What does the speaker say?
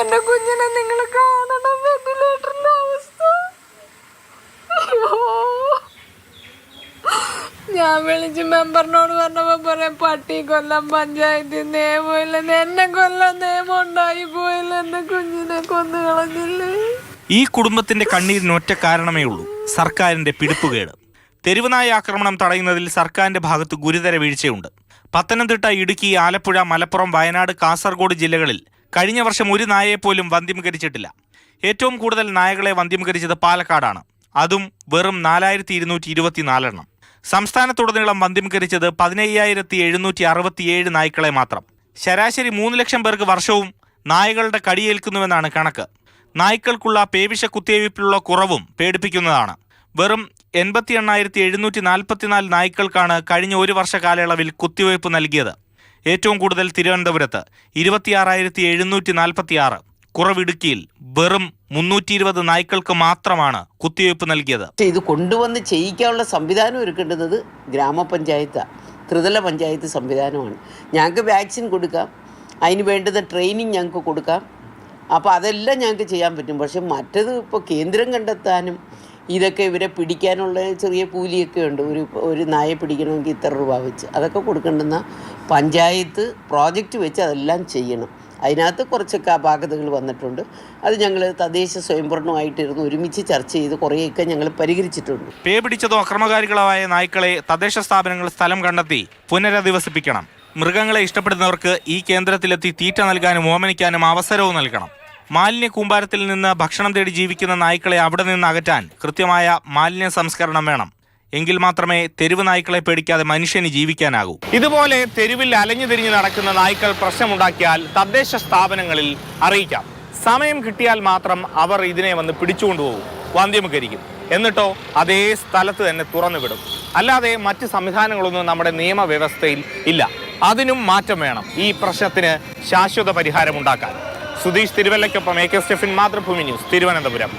എന്റെ കുഞ്ഞിനെ നിങ്ങൾ കാണണം. വെന്റിലേറ്ററിന്റെ അവസ്ഥ. ഞാൻ വിളിച്ച് മെമ്പറിനോട് പറഞ്ഞപ്പോ പറയാം, പട്ടി കൊല്ലം പഞ്ചായത്തിൽ നിയമമില്ല, എന്നെ കൊല്ലം നിയമം ഉണ്ടായി പോയില്ല, എന്റെ കുഞ്ഞിനെ കൊന്നു കളഞ്ഞില്ലേ. ഈ കുടുംബത്തിന്റെ കണ്ണീരിന് ഒറ്റ കാരണമേ ഉള്ളൂ, സർക്കാരിന്റെ പിടിപ്പുകേട്. തെരുവുനായ ആക്രമണം തടയുന്നതിൽ സർക്കാരിന്റെ ഭാഗത്ത് ഗുരുതര വീഴ്ചയുണ്ട്. പത്തനംതിട്ട, ഇടുക്കി, ആലപ്പുഴ, മലപ്പുറം, വയനാട്, കാസർഗോഡ് ജില്ലകളിൽ കഴിഞ്ഞ വർഷം ഒരു നായയെപ്പോലും വന്ധ്യംകരിച്ചിട്ടില്ല. ഏറ്റവും കൂടുതൽ നായകളെ വന്ധ്യംകരിച്ചത് പാലക്കാടാണ്, അതും വെറും 4224 എണ്ണം. സംസ്ഥാനത്തുടനീളം വന്ധ്യംകരിച്ചത് 15767 നായ്ക്കളെ മാത്രം. ശരാശരി 3 ലക്ഷം പേർക്ക് വർഷവും നായകളുടെ കടിയേൽക്കുന്നുവെന്നാണ് കണക്ക്. നായ്ക്കൾക്കുള്ള പേവിഷ കുത്തിവയ്പ്പിലുള്ള കുറവും പേടിപ്പിക്കുന്നതാണ്. വെറും 88,744 നായ്ക്കൾക്കാണ് കഴിഞ്ഞ ഒരു വർഷ കാലയളവിൽ കുത്തിവയ്പ് നൽകിയത്. ഏറ്റവും കൂടുതൽ തിരുവനന്തപുരത്ത് 26,746, കുറവിടുക്കിയിൽ വെറും 320 നായ്ക്കൾക്ക് മാത്രമാണ് കുത്തിവയ്പ് നൽകിയത്. ഇത് കൊണ്ടുവന്ന് ചെയ്യിക്കാനുള്ള സംവിധാനം ഒരുക്കേണ്ടത് ഗ്രാമപഞ്ചായത്താണ്, ത്രിതല പഞ്ചായത്ത് സംവിധാനമാണ്. ഞങ്ങൾക്ക് വാക്സിൻ കൊടുക്കാം, അതിന് വേണ്ടത് ട്രെയിനിങ് ഞങ്ങൾക്ക് കൊടുക്കാം, അപ്പോൾ അതെല്ലാം ഞങ്ങൾക്ക് ചെയ്യാൻ പറ്റും. പക്ഷെ മറ്റത് ഇപ്പോൾ കേന്ദ്രം കണ്ടെത്താനും ഇതൊക്കെ ഇവരെ പിടിക്കാനുള്ള ചെറിയ കൂലിയൊക്കെ ഉണ്ട്. ഒരു നായെ പിടിക്കണമെങ്കിൽ ഇത്ര രൂപ വെച്ച് അതൊക്കെ കൊടുക്കേണ്ടുന്ന പഞ്ചായത്ത് പ്രോജക്റ്റ് വെച്ച് അതെല്ലാം ചെയ്യണം. അതിനകത്ത് കുറച്ചൊക്കെ അപാകതകൾ വന്നിട്ടുണ്ട്. അത് ഞങ്ങൾ തദ്ദേശ സ്വയംഭരണമായിട്ടിരുന്ന് ഒരുമിച്ച് ചർച്ച ചെയ്ത് കുറേയൊക്കെ ഞങ്ങൾ പരിഹരിച്ചിട്ടുണ്ട്. പേ പിടിച്ചതോ അക്രമകാരികളായ നായ്ക്കളെ തദ്ദേശ സ്ഥാപനങ്ങൾ സ്ഥലം കണ്ടെത്തി പുനരധിവസിപ്പിക്കണം. മൃഗങ്ങളെ ഇഷ്ടപ്പെടുന്നവർക്ക് ഈ കേന്ദ്രത്തിലെത്തി തീറ്റ നൽകാനും ഓമനിക്കാനും അവസരവും നൽകണം. മാലിന്യ കൂമ്പാരത്തിൽ നിന്ന് ഭക്ഷണം തേടി ജീവിക്കുന്ന നായ്ക്കളെ അവിടെ നിന്ന് അകറ്റാൻ കൃത്യമായ മാലിന്യ സംസ്കരണം വേണം. എങ്കിൽ മാത്രമേ തെരുവ് നായ്ക്കളെ പേടിക്കാതെ മനുഷ്യന് ജീവിക്കാനാകൂ. ഇതുപോലെ തെരുവിൽ അലഞ്ഞു തിരിഞ്ഞ് നടക്കുന്ന നായ്ക്കൾ പ്രശ്നമുണ്ടാക്കിയാൽ തദ്ദേശ സ്ഥാപനങ്ങളിൽ അറിയിക്കാം. സമയം കിട്ടിയാൽ മാത്രം അവർ ഇതിനെ വന്ന് പിടിച്ചുകൊണ്ടുപോകും, വന്ധ്യംകരിക്കും. എന്നിട്ടോ അതേ സ്ഥലത്ത് തന്നെ തുറന്നു വിടും. അല്ലാതെ മറ്റ് സംവിധാനങ്ങളൊന്നും നമ്മുടെ നിയമവ്യവസ്ഥയിൽ ഇല്ല. അതിനും മാറ്റം വേണം ഈ പ്രശ്നത്തിന് ശാശ്വത പരിഹാരമുണ്ടാക്കാൻ. സുധീഷ് തിരുവല്ലയ്ക്കൊപ്പം AK സ്റ്റെഫിൻ, മാതൃഭൂമി ന്യൂസ്, തിരുവനന്തപുരം.